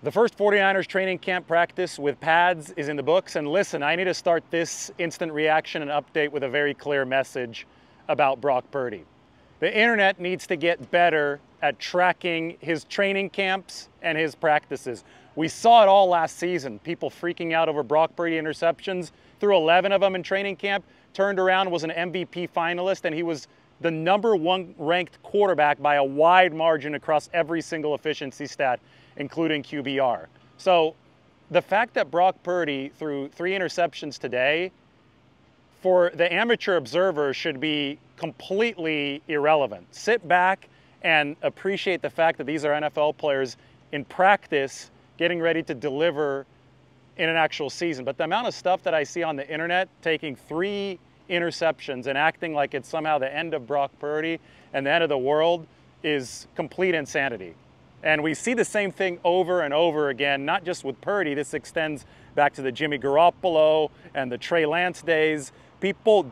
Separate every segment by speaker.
Speaker 1: The first 49ers training camp practice with pads is in the books. And listen, I need to start this instant reaction and update with a very clear message about Brock Purdy. The internet needs to get better at tracking his training camps and his practices. We saw it all last season. People freaking out over Brock Purdy interceptions, threw 11 of them in training camp, turned around, was an MVP finalist, and he was the #1 ranked quarterback by a wide margin across every single efficiency stat, including QBR. So the fact that Brock Purdy threw 3 interceptions today, for the amateur observer, should be completely irrelevant. Sit back and appreciate the fact that these are NFL players in practice getting ready to deliver in an actual season. But the amount of stuff that I see on the internet taking 3 interceptions and acting like it's somehow the end of Brock Purdy and the end of the world is complete insanity. And we see the same thing over and over again, not just with Purdy. This extends back to the Jimmy Garoppolo and the Trey Lance days. People,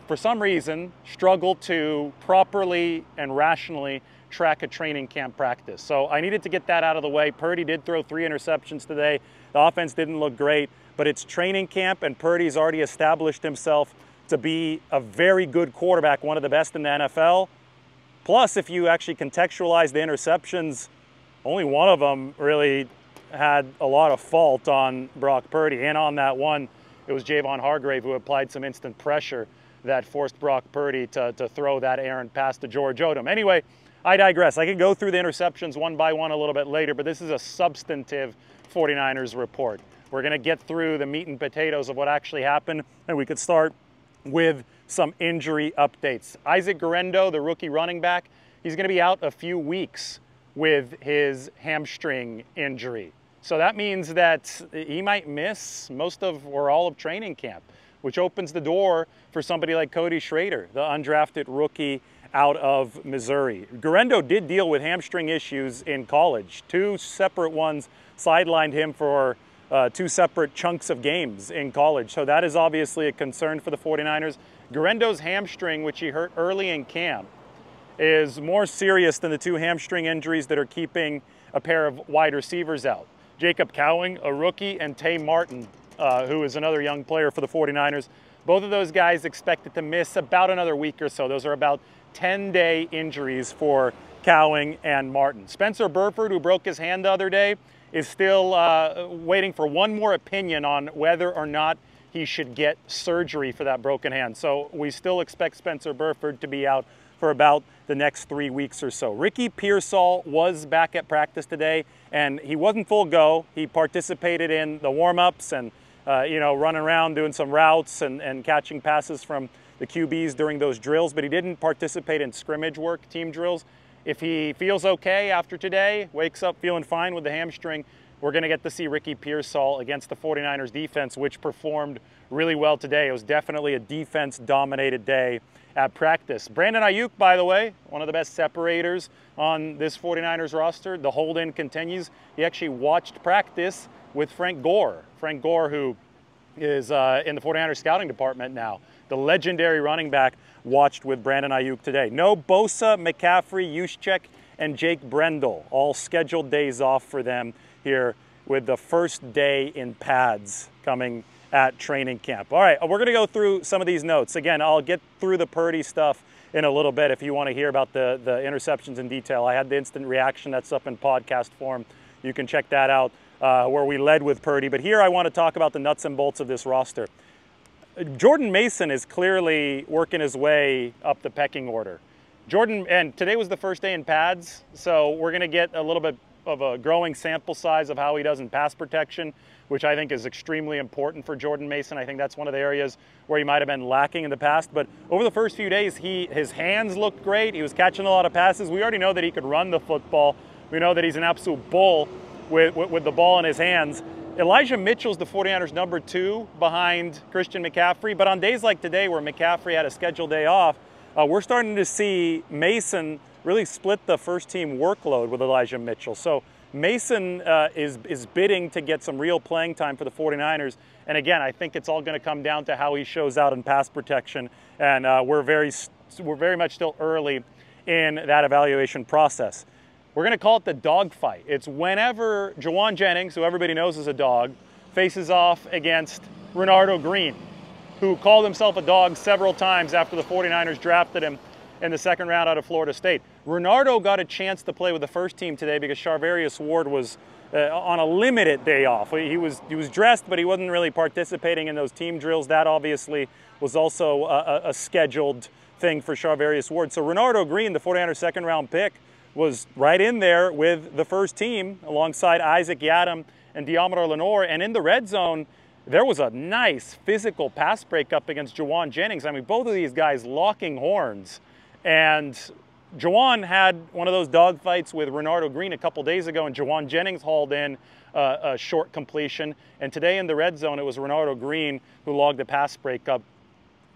Speaker 1: for some reason, struggle to properly and rationally track a training camp practice. So I needed to get that out of the way. Purdy did throw 3 interceptions today. The offense didn't look great, but it's training camp, and Purdy's already established himself to be a very good quarterback, one of the best in the NFL. Plus, if you actually contextualize the interceptions, only one of them really had a lot of fault on Brock Purdy. And on that one, it was Javon Hargrave who applied some instant pressure that forced Brock Purdy to throw that errant pass to George Odom. Anyway, I digress. I can go through the interceptions one by one a little bit later, but this is a substantive 49ers report. We're going to get through the meat and potatoes of what actually happened, and we could start with some injury updates. Isaac Guerendo, the rookie running back, he's going to be out a few weeks with his hamstring injury. So that means that he might miss most of or all of training camp, which opens the door for somebody like Cody Sher, the undrafted rookie out of Missouri. Guerendo did deal with hamstring issues in college. 2 separate ones sidelined him for 2 separate chunks of games in college. So that is obviously a concern for the 49ers. Guerendo's hamstring, which he hurt early in camp, is more serious than the 2 hamstring injuries that are keeping a pair of wide receivers out. Jacob Cowing, a rookie, and Tay Martin, who is another young player for the 49ers. Both of those guys expected to miss about another week or so. Those are about 10-day injuries for Cowing and Martin. Spencer Burford, who broke his hand the other day, is still waiting for one more opinion on whether or not he should get surgery for that broken hand. So we still expect Spencer Burford to be out for about the next 3 weeks or so. Ricky Pearsall was back at practice today, and he wasn't full go. He participated in the warm-ups and running around doing some routes and catching passes from the QBs during those drills, but he didn't participate in scrimmage work, team drills. If he feels okay after today, wakes up feeling fine with the hamstring, we're going to get to see Ricky Pearsall against the 49ers defense, which performed really well today. It was definitely a defense-dominated day at practice. Brandon Ayuk, by the way, one of the best separators on this 49ers roster. The hold-in continues. He actually watched practice with Frank Gore. Frank Gore, who is in the 49ers scouting department now. The legendary running back watched with Brandon Ayuk today. No Bosa, McCaffrey, Juszczyk, and Jake Brendel. All scheduled days off for them here with the first day in pads coming at training camp. All right, we're going to go through some of these notes. Again, I'll get through the Purdy stuff in a little bit if you want to hear about the interceptions in detail. I had the instant reaction that's up in podcast form. You can check that out where we led with Purdy. But here I want to talk about the nuts and bolts of this roster. Jordan Mason is clearly working his way up the pecking order. And today was the first day in pads, so we're going to get a little bit of a growing sample size of how he does in pass protection, which I think is extremely important for Jordan Mason. I think that's one of the areas where he might have been lacking in the past. But over the first few days, his hands looked great. He was catching a lot of passes. We already know that he could run the football. We know that he's an absolute bull with the ball in his hands. Elijah Mitchell's the 49ers' number 2 behind Christian McCaffrey. But on days like today where McCaffrey had a scheduled day off, we're starting to see Mason really split the first-team workload with Elijah Mitchell. So Mason is bidding to get some real playing time for the 49ers. And again, I think it's all going to come down to how he shows out in pass protection. And we're very much still early in that evaluation process. We're going to call it the dog fight. It's whenever Jauan Jennings, who everybody knows is a dog, faces off against Renardo Green, who called himself a dog several times after the 49ers drafted him in the second round out of Florida State. Renardo got a chance to play with the first team today because Charvarius Ward was on a limited day off. He was dressed, but he wasn't really participating in those team drills. That obviously was also a scheduled thing for Charvarius Ward. So Renardo Green, the 49ers second round pick, was right in there with the first team alongside Isaac Yiadom and Deommodore Lenoir. And in the red zone, there was a nice physical pass breakup against Jauan Jennings. I mean, both of these guys locking horns. And Jauan had one of those dogfights with Renardo Green a couple days ago, and Jauan Jennings hauled in a short completion. And today in the red zone, it was Renardo Green who logged the pass breakup.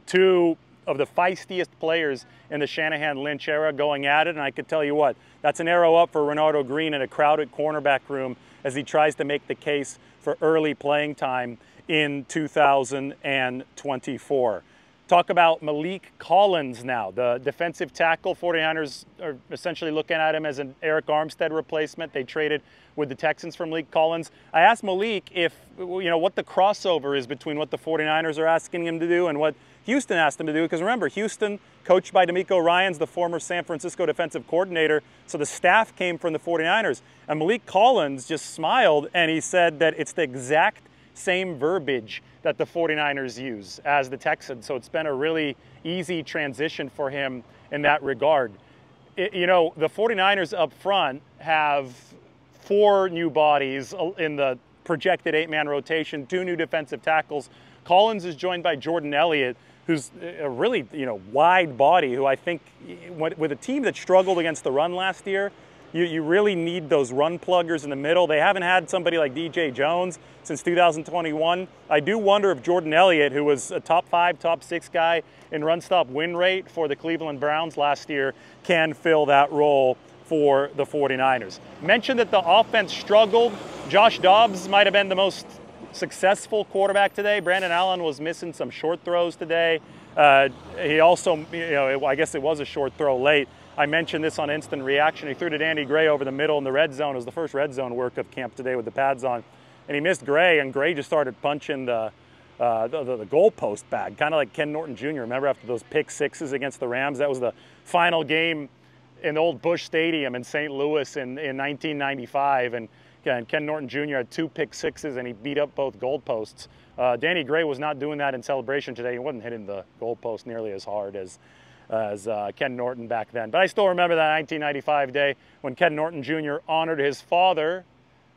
Speaker 1: Two of the feistiest players in the Shanahan-Lynch era going at it, and I could tell you what, that's an arrow up for Renardo Green in a crowded cornerback room as he tries to make the case for early playing time in 2024. Talk about Malik Collins now, the defensive tackle. 49ers are essentially looking at him as an Eric Armstead replacement. They traded with the Texans for Malik Collins. I asked Malik if, what the crossover is between what the 49ers are asking him to do and what Houston asked him to do, because remember, Houston, coached by DeMeco Ryans, the former San Francisco defensive coordinator, so the staff came from the 49ers. And Malik Collins just smiled, and he said that it's the exact same verbiage that the 49ers use as the Texans. So it's been a really easy transition for him in that regard. The 49ers up front have 4 new bodies in the projected 8-man rotation, 2 new defensive tackles. Collins is joined by Jordan Elliott, who's a really, wide body, who I think, with a team that struggled against the run last year, you really need those run pluggers in the middle. They haven't had somebody like DJ Jones since 2021. I do wonder if Jordan Elliott, who was a top 5, top 6 guy in run stop win rate for the Cleveland Browns last year, can fill that role for the 49ers. Mentioned that the offense struggled. Josh Dobbs might have been the most successful quarterback today. Brandon Allen was missing some short throws today. He also, I guess it was a short throw late. I mentioned this on Instant Reaction. He threw to Danny Gray over the middle in the red zone. It was the first red zone work of camp today with the pads on. And he missed Gray, and Gray just started punching the goalpost bag, kind of like Ken Norton Jr. Remember after those pick sixes against the Rams? That was the final game in the old Busch Stadium in St. Louis in 1995. And Ken Norton Jr. had 2 pick sixes, and he beat up both goalposts. Danny Gray was not doing that in celebration today. He wasn't hitting the goalpost nearly as hard as Ken Norton back then. But I still remember that 1995 day when Ken Norton Jr. honored his father,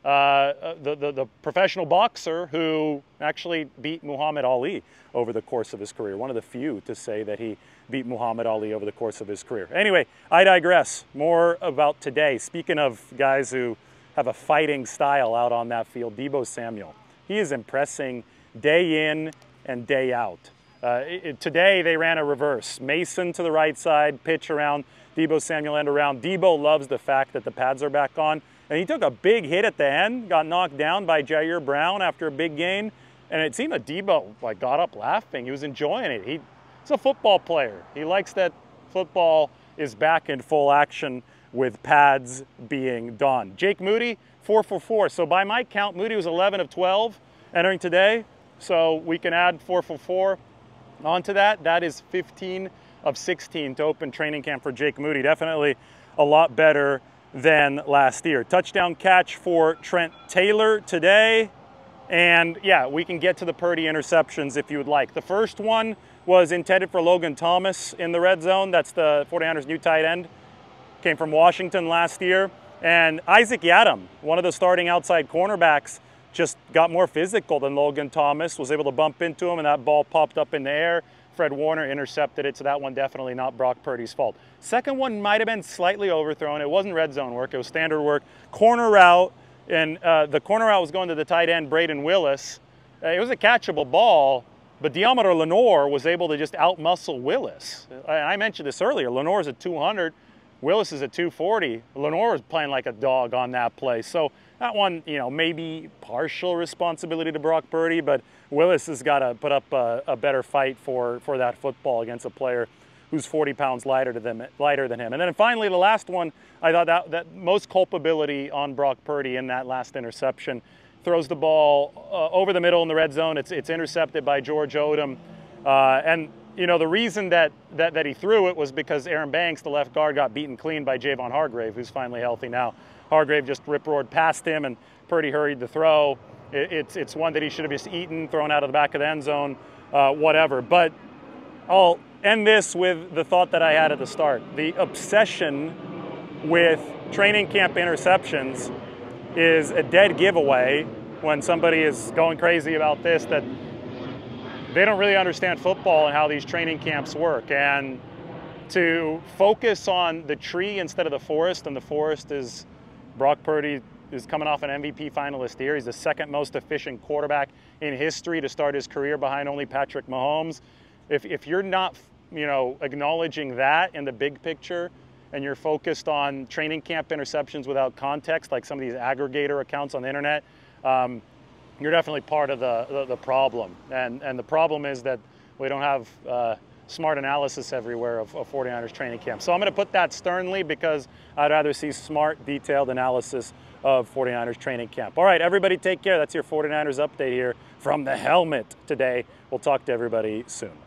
Speaker 1: the professional boxer who actually beat Muhammad Ali over the course of his career. One of the few to say that he beat Muhammad Ali over the course of his career. Anyway, I digress. More about today. Speaking of guys who have a fighting style out on that field, Deebo Samuel. He is impressing day in and day out. Today they ran a reverse. Mason to the right side, pitch around, Deebo Samuel end around. Deebo loves the fact that the pads are back on. And he took a big hit at the end, got knocked down by Jair Brown after a big gain. And it seemed that Deebo got up laughing. He was enjoying it. He's a football player. He likes that football is back in full action with pads being donned. Jake Moody, 4 for 4. So by my count, Moody was 11 of 12 entering today. So we can add 4 for 4 onto that. That is 15 of 16 to open training camp for Jake Moody. Definitely a lot better than last year. Touchdown catch for Trent Taylor today. And yeah, we can get to the Purdy interceptions if you would like. The first one was intended for Logan Thomas in the red zone. That's the 49ers' new tight end. Came from Washington last year. And Isaac Yiadom, one of the starting outside cornerbacks, just got more physical than Logan Thomas, was able to bump into him, and that ball popped up in the air. Fred Warner intercepted it, so that one definitely not Brock Purdy's fault. Second one might have been slightly overthrown. It wasn't red zone work. It was standard work. Corner route, and the corner route was going to the tight end, Braden Willis. It was a catchable ball, but Deommodore Lenoir was able to just outmuscle Willis. I mentioned this earlier. Lenoir's at 200. Willis is at 240. Lenoir was playing like a dog on that play. So that one, maybe partial responsibility to Brock Purdy, but Willis has got to put up a better fight for that football against a player who's 40 pounds lighter than him. And then finally, the last one, I thought that most culpability on Brock Purdy in that last interception. Throws the ball over the middle in the red zone. It's intercepted by George Odom. And you know, the reason that he threw it was because Aaron Banks, the left guard, got beaten clean by Javon Hargrave, who's finally healthy now. Hargrave just rip-roared past him, and Purdy hurried the throw. It's one that he should have just eaten, thrown out of the back of the end zone, whatever. But I'll end this with the thought that I had at the start. The obsession with training camp interceptions is a dead giveaway when somebody is going crazy about this, that they don't really understand football and how these training camps work. And to focus on the tree instead of the forest, and the forest is Brock Purdy is coming off an MVP finalist here. He's the second most efficient quarterback in history to start his career behind only Patrick Mahomes. If you're not, you know, acknowledging that in the big picture, and you're focused on training camp interceptions without context, like some of these aggregator accounts on the internet, you're definitely part of the problem. And the problem is that we don't have smart analysis everywhere of 49ers training camp. So I'm going to put that sternly, because I'd rather see smart, detailed analysis of 49ers training camp. All right, everybody take care. That's your 49ers update here from the helmet today. We'll talk to everybody soon.